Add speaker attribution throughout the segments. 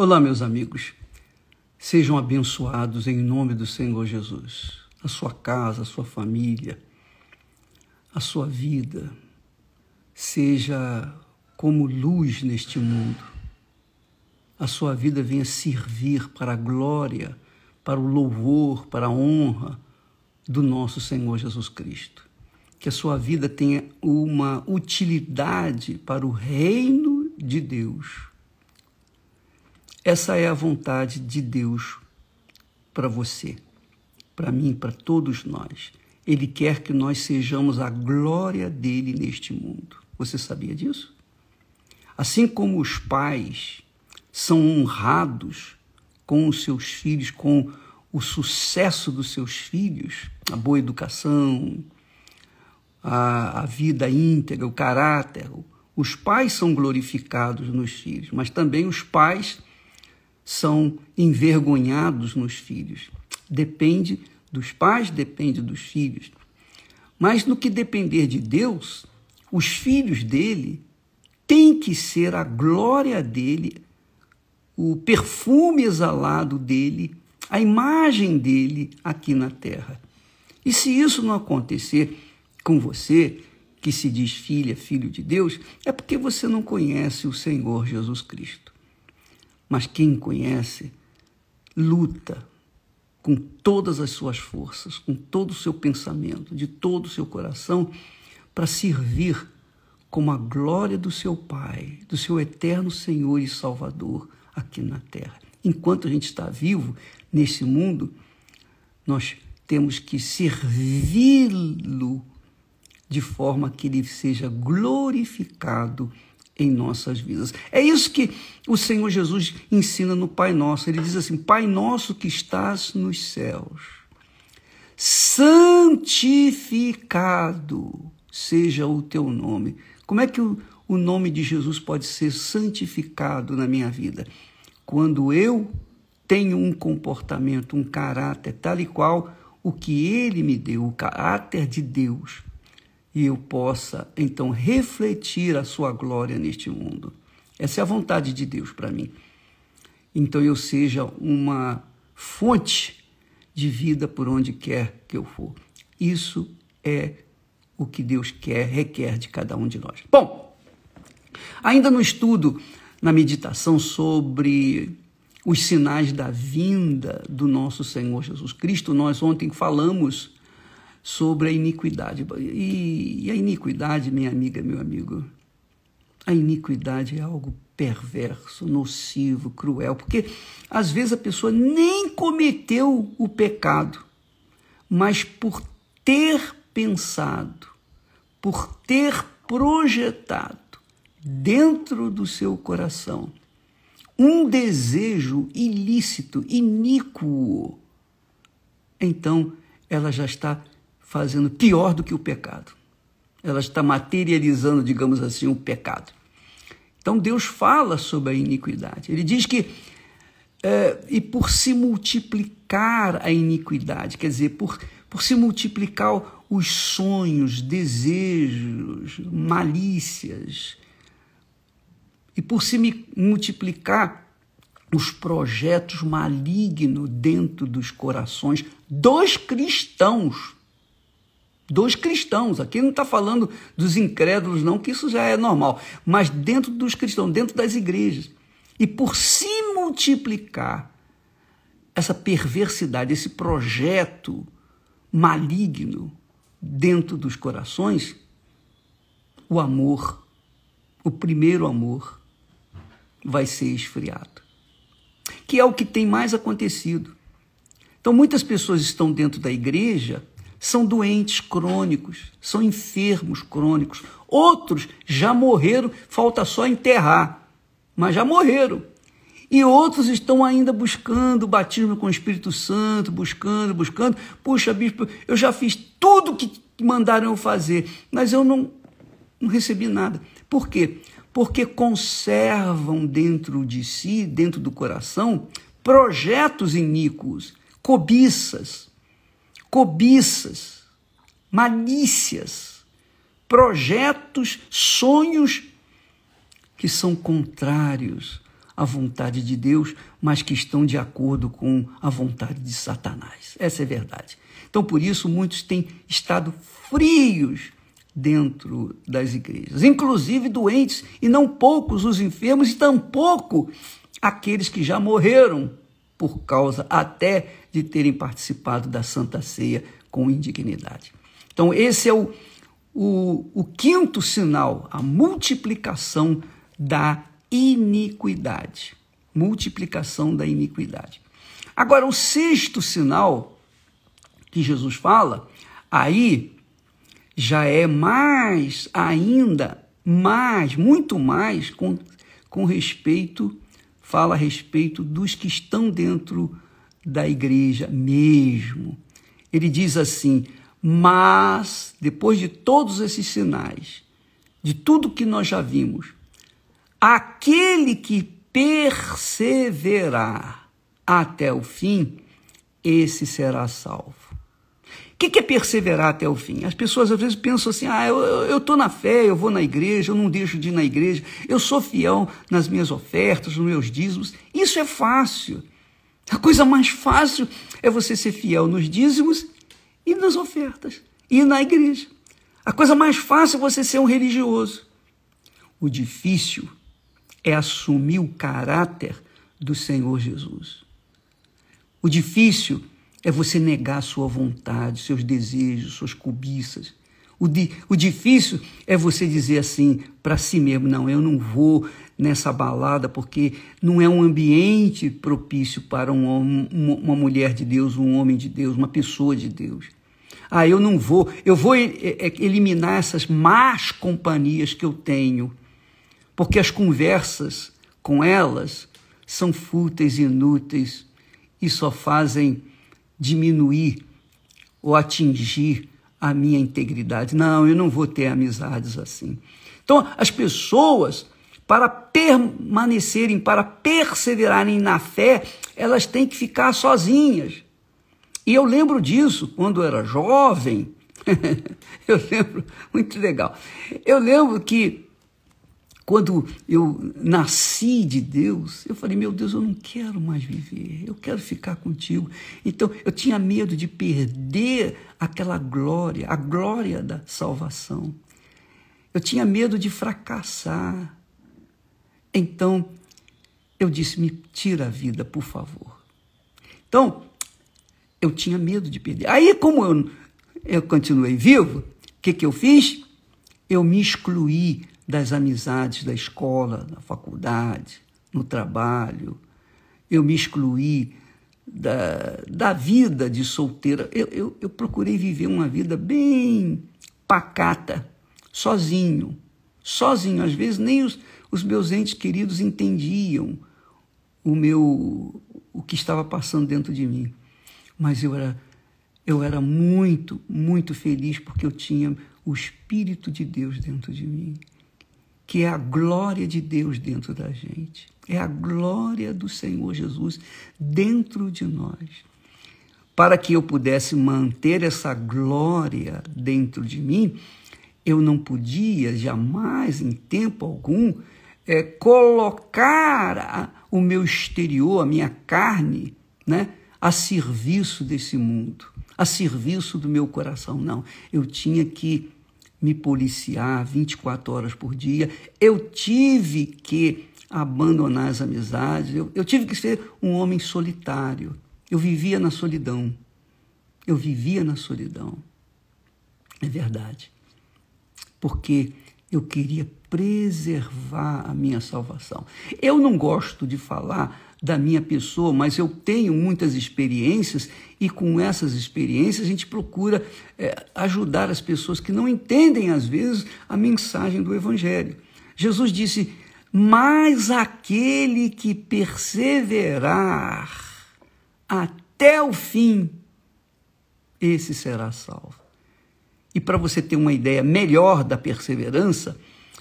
Speaker 1: Olá, meus amigos. Sejam abençoados em nome do Senhor Jesus. A sua casa, a sua família, a sua vida seja como luz neste mundo. A sua vida venha servir para a glória, para o louvor, para a honra do nosso Senhor Jesus Cristo. Que a sua vida tenha uma utilidade para o reino de Deus. Essa é a vontade de Deus para você, para mim, para todos nós. Ele quer que nós sejamos a glória dele neste mundo. Você sabia disso? Assim como os pais são honrados com os seus filhos, com o sucesso dos seus filhos, a boa educação, a vida íntegra, o caráter, os pais são glorificados nos filhos, mas também os pais são envergonhados nos filhos. Depende dos pais, depende dos filhos. Mas no que depender de Deus, os filhos dele têm que ser a glória dele, o perfume exalado dele, a imagem dele aqui na terra. E se isso não acontecer com você, que se diz filha, filho de Deus, é porque você não conhece o Senhor Jesus Cristo. Mas quem conhece, luta com todas as suas forças, com todo o seu pensamento, de todo o seu coração, para servir como a glória do seu Pai, do seu eterno Senhor e Salvador aqui na terra. Enquanto a gente está vivo nesse mundo, nós temos que servi-lo de forma que ele seja glorificado em nossas vidas. É isso que o Senhor Jesus ensina no Pai Nosso. Ele diz assim: Pai nosso que estás nos céus, santificado seja o teu nome. Como é que o nome de Jesus pode ser santificado na minha vida? Quando eu tenho um comportamento, um caráter tal e qual o que ele me deu, o caráter de Deus, e eu possa, então, refletir a sua glória neste mundo. Essa é a vontade de Deus para mim. Então, eu seja uma fonte de vida por onde quer que eu for. Isso é o que Deus requer de cada um de nós. Bom, ainda no estudo, na meditação sobre os sinais da vinda do nosso Senhor Jesus Cristo, nós ontem falamos sobre a iniquidade. E a iniquidade, minha amiga, meu amigo, a iniquidade é algo perverso, nocivo, cruel, porque às vezes a pessoa nem cometeu o pecado, mas por ter pensado, por ter projetado dentro do seu coração um desejo ilícito, iníquo, então ela já está fazendo pior do que o pecado. Ela está materializando, digamos assim, o pecado. Então Deus fala sobre a iniquidade. Ele diz que, e por se multiplicar a iniquidade, quer dizer, por se multiplicar os sonhos, desejos, malícias, e por se multiplicar os projetos malignos dentro dos corações dos cristãos. Dos cristãos, aqui não está falando dos incrédulos não, que isso já é normal, mas dentro dos cristãos, dentro das igrejas. E por se multiplicar essa perversidade, esse projeto maligno dentro dos corações, o amor, o primeiro amor, vai ser esfriado. Que é o que tem mais acontecido. Então, muitas pessoas estão dentro da igreja, são doentes crônicos, são enfermos crônicos. Outros já morreram, falta só enterrar, mas já morreram. E outros estão ainda buscando o batismo com o Espírito Santo, buscando. Puxa, bispo, eu já fiz tudo que mandaram eu fazer, mas eu não recebi nada. Por quê? Porque conservam dentro de si, dentro do coração, projetos iníquos, cobiças, malícias, projetos, sonhos que são contrários a vontade de Deus, mas que estão de acordo com a vontade de Satanás. Essa é a verdade. Então, por isso, muitos têm estado frios dentro das igrejas, inclusive doentes, e não poucos os enfermos, e tampouco aqueles que já morreram por causa até de terem participado da Santa Ceia com indignidade. Então, esse é o quinto sinal, a multiplicação da iniquidade. Multiplicação da iniquidade. Agora, o sexto sinal que Jesus fala, aí já é mais ainda, muito mais com respeito, fala a respeito dos que estão dentro da igreja mesmo. Ele diz assim: mas, depois de todos esses sinais, de tudo que nós já vimos, aquele que perseverar até o fim, esse será salvo. O que é perseverar até o fim? As pessoas às vezes pensam assim: eu estou na fé, eu vou na igreja, eu não deixo de ir na igreja, eu sou fiel nas minhas ofertas, nos meus dízimos. Isso é fácil. A coisa mais fácil é você ser fiel nos dízimos e nas ofertas, e na igreja. A coisa mais fácil é você ser um religioso. O difícil é assumir o caráter do Senhor Jesus. O difícil é você negar sua vontade, seus desejos, suas cobiças. O difícil é você dizer assim para si mesmo: não, eu não vou nessa balada porque não é um ambiente propício para uma mulher de Deus, um homem de Deus, uma pessoa de Deus. Eu não vou, eu vou eliminar essas más companhias que eu tenho, porque as conversas com elas são fúteis e inúteis e só fazem diminuir ou atingir a minha integridade. Não, eu não vou ter amizades assim. Então, as pessoas, para permanecerem, para perseverarem na fé, elas têm que ficar sozinhas. E eu lembro disso quando eu era jovem. Eu lembro, muito legal. Eu lembro que quando eu nasci de Deus, eu falei: meu Deus, eu não quero mais viver, eu quero ficar contigo. Então, eu tinha medo de perder aquela glória, a glória da salvação. Eu tinha medo de fracassar. Então, eu disse: me tira a vida, por favor. Então, eu tinha medo de perder. Aí, como eu continuei vivo, o que eu fiz? Eu me excluí das amizades da escola, da faculdade, no trabalho. Eu me excluí da vida de solteira. Eu procurei viver uma vida bem pacata, sozinho. Às vezes nem os meus entes queridos entendiam o que estava passando dentro de mim. Mas eu era muito, muito feliz porque eu tinha o Espírito de Deus dentro de mim, que é a glória de Deus dentro da gente. É a glória do Senhor Jesus dentro de nós. Para que eu pudesse manter essa glória dentro de mim, eu não podia jamais, em tempo algum, colocar o meu exterior, a minha carne, né, a serviço desse mundo, a serviço do meu coração. Não, eu tinha que me policiar 24 horas por dia, eu tive que abandonar as amizades, eu tive que ser um homem solitário. Eu vivia na solidão. É verdade. Porque eu queria preservar a minha salvação. Eu não gosto de falar da minha pessoa, mas eu tenho muitas experiências e com essas experiências a gente procura ajudar as pessoas que não entendem às vezes a mensagem do Evangelho. Jesus disse: mas aquele que perseverar até o fim, esse será salvo. E para você ter uma ideia melhor da perseverança,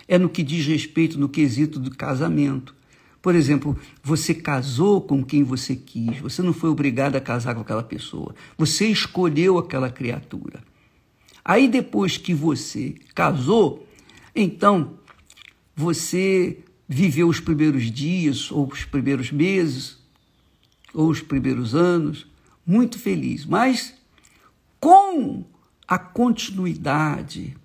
Speaker 1: é no que diz respeito no quesito do casamento. Por exemplo, você casou com quem você quis, você não foi obrigado a casar com aquela pessoa, você escolheu aquela criatura. Aí depois que você casou, então você viveu os primeiros dias, ou os primeiros meses, ou os primeiros anos, muito feliz, mas com a continuidade,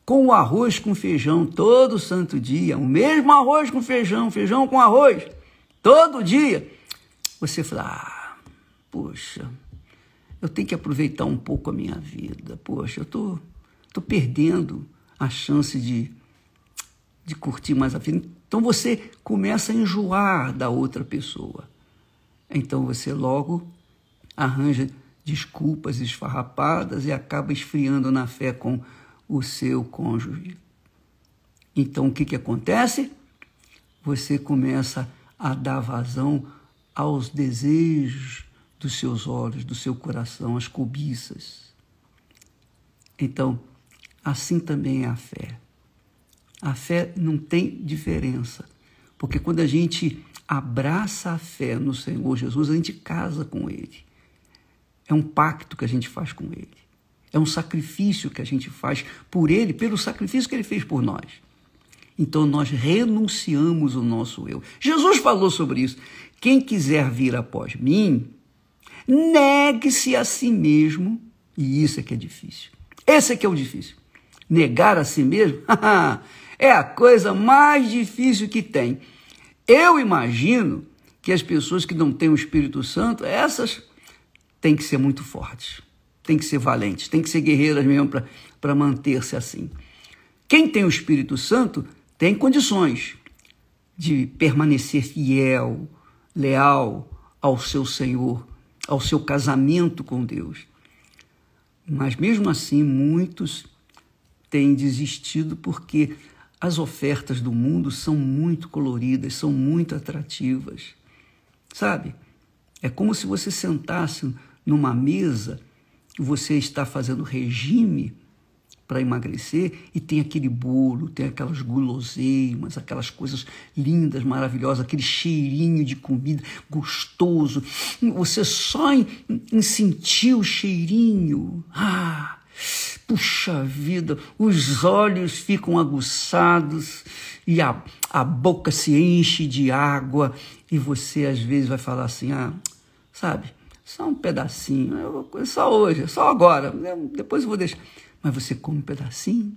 Speaker 1: com o arroz com feijão todo santo dia, o mesmo arroz com feijão, feijão com arroz, todo dia, você fala, poxa, eu tenho que aproveitar um pouco a minha vida, poxa, eu tô perdendo a chance de curtir mais a vida. Então você começa a enjoar da outra pessoa. Então você logo arranja desculpas esfarrapadas e acaba esfriando na fé com o seu cônjuge. Então o que acontece? Você começa a dar vazão aos desejos dos seus olhos, do seu coração, às cobiças. Então, assim também é a fé. A fé não tem diferença, porque quando a gente abraça a fé no Senhor Jesus, a gente casa com Ele. É um pacto que a gente faz com Ele. É um sacrifício que a gente faz por Ele, pelo sacrifício que Ele fez por nós. Então nós renunciamos o nosso eu. Jesus falou sobre isso. Quem quiser vir após mim, negue-se a si mesmo. E isso é que é difícil. Esse é que é o difícil. Negar a si mesmo é a coisa mais difícil que tem. Eu imagino que as pessoas que não têm o Espírito Santo, essas têm que ser muito fortes, têm que ser valentes, têm que ser guerreiras mesmo para manter-se assim. Quem tem o Espírito Santo tem condições de permanecer fiel, leal ao seu Senhor, ao seu casamento com Deus. Mas mesmo assim, muitos têm desistido porque as ofertas do mundo são muito coloridas, são muito atrativas. Sabe? É como se você sentasse numa mesa, você está fazendo regime para emagrecer e tem aquele bolo, tem aquelas guloseimas, aquelas coisas lindas, maravilhosas, aquele cheirinho de comida gostoso. Você só em sentir o cheirinho, puxa vida, os olhos ficam aguçados e a boca se enche de água e você às vezes vai falar assim, sabe, só um pedacinho, só hoje, só agora, depois eu vou deixar. Mas você come um pedacinho,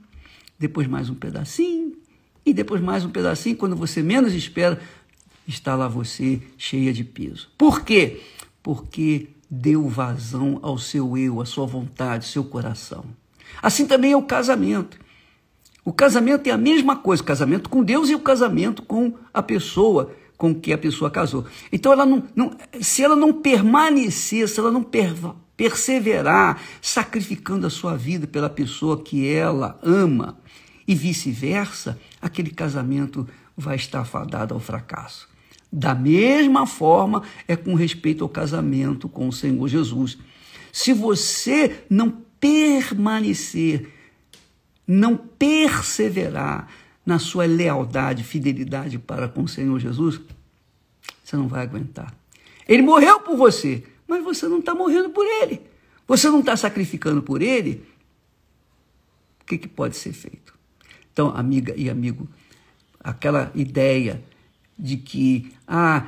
Speaker 1: depois mais um pedacinho e depois mais um pedacinho, quando você menos espera, está lá você cheia de peso. Por quê? Porque deu vazão ao seu eu, à sua vontade, ao seu coração. Assim também é o casamento. O casamento é a mesma coisa, o casamento com Deus e o casamento com a pessoa com que a pessoa casou. Então, se ela não permanecer, se ela não perseverar, sacrificando a sua vida pela pessoa que ela ama e vice-versa, aquele casamento vai estar fadado ao fracasso. Da mesma forma é com respeito ao casamento com o Senhor Jesus. Se você não permanecer, não perseverar na sua lealdade, fidelidade para com o Senhor Jesus, você não vai aguentar. Ele morreu por você, mas você não está morrendo por ele. Você não está sacrificando por ele. O que pode ser feito? Então, amiga e amigo, aquela ideia de que,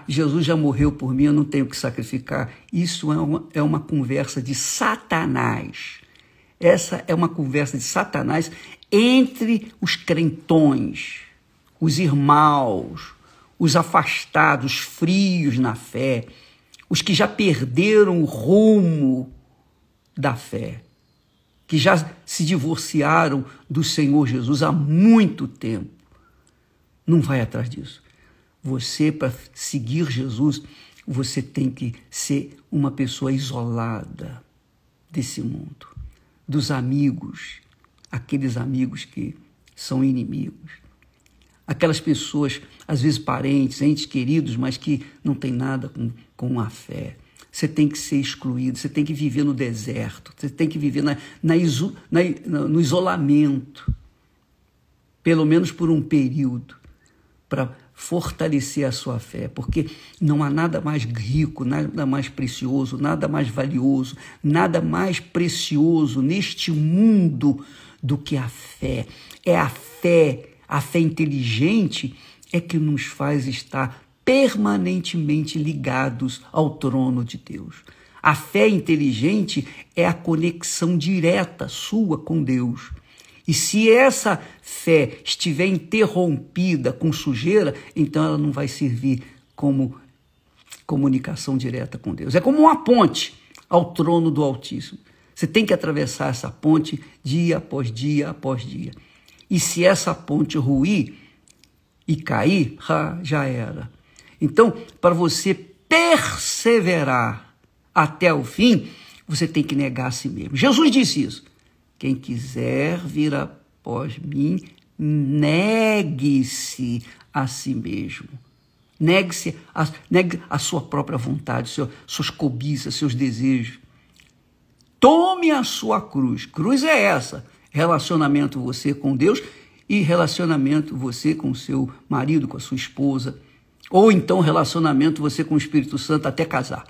Speaker 1: Jesus já morreu por mim, eu não tenho que sacrificar, isso é uma conversa de Satanás. Essa é uma conversa de Satanás entre os crentões, os irmãos, os afastados, frios na fé, os que já perderam o rumo da fé, que já se divorciaram do Senhor Jesus há muito tempo. Não vai atrás disso. Você, para seguir Jesus, você tem que ser uma pessoa isolada desse mundo, dos amigos, aqueles amigos que são inimigos, aquelas pessoas, às vezes parentes, entes queridos, mas que não tem nada com a fé. Você tem que ser excluído, você tem que viver no deserto, você tem que viver no isolamento, pelo menos por um período, para fortalecer a sua fé, porque não há nada mais rico, nada mais precioso, nada mais valioso, nada mais precioso neste mundo do que a fé. É a fé inteligente é que nos faz estar permanentemente ligados ao trono de Deus. A fé inteligente é a conexão direta sua com Deus. E se essa fé estiver interrompida com sujeira, então ela não vai servir como comunicação direta com Deus. É como uma ponte ao trono do Altíssimo. Você tem que atravessar essa ponte dia após dia após dia. E se essa ponte ruir e cair, já era. Então, para você perseverar até o fim, você tem que negar a si mesmo. Jesus disse isso. Quem quiser vir após mim, negue-se a si mesmo. Negue a sua própria vontade, suas cobiças, seus desejos. Tome a sua cruz. Cruz é essa. Relacionamento você com Deus e relacionamento você com seu marido, com a sua esposa. Ou então relacionamento você com o Espírito Santo até casar.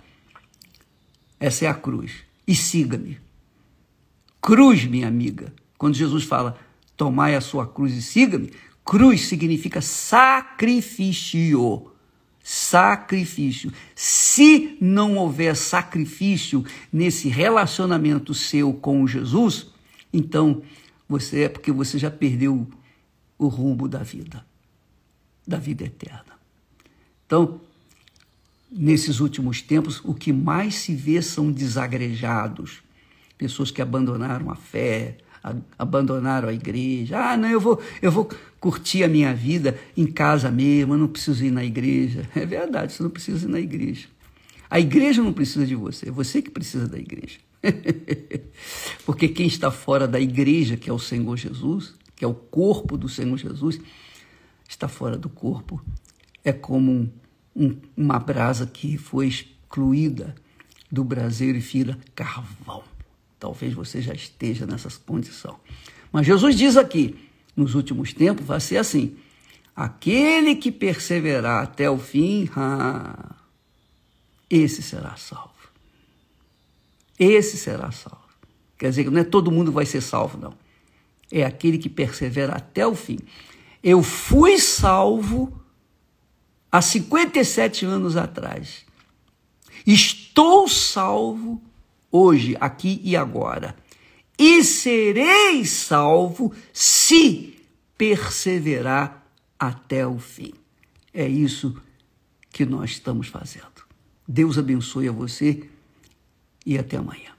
Speaker 1: Essa é a cruz. E siga-me. Cruz, minha amiga. Quando Jesus fala, tomai a sua cruz e siga-me, cruz significa sacrifício. Sacrifício. Se não houver sacrifício nesse relacionamento seu com Jesus, então é porque você já perdeu o rumo da vida eterna. Então, nesses últimos tempos, o que mais se vê são desagrejados, pessoas que abandonaram a fé, abandonaram a igreja. Não, eu vou curtir a minha vida em casa mesmo, eu não preciso ir na igreja. É verdade, você não precisa ir na igreja. A igreja não precisa de você, é você que precisa da igreja. Porque quem está fora da igreja, que é o Senhor Jesus, que é o corpo do Senhor Jesus, está fora do corpo. É como uma brasa que foi excluída do braseiro e vira carvão. Talvez você já esteja nessa condição. Mas Jesus diz aqui, nos últimos tempos vai ser assim, aquele que perseverar até o fim, esse será salvo. Esse será salvo. Quer dizer que não é todo mundo vai ser salvo, não. É aquele que persevera até o fim. Eu fui salvo há 57 anos atrás. Estou salvo hoje, aqui e agora. E serei salvo se perseverar até o fim. É isso que nós estamos fazendo. Deus abençoe a você e até amanhã.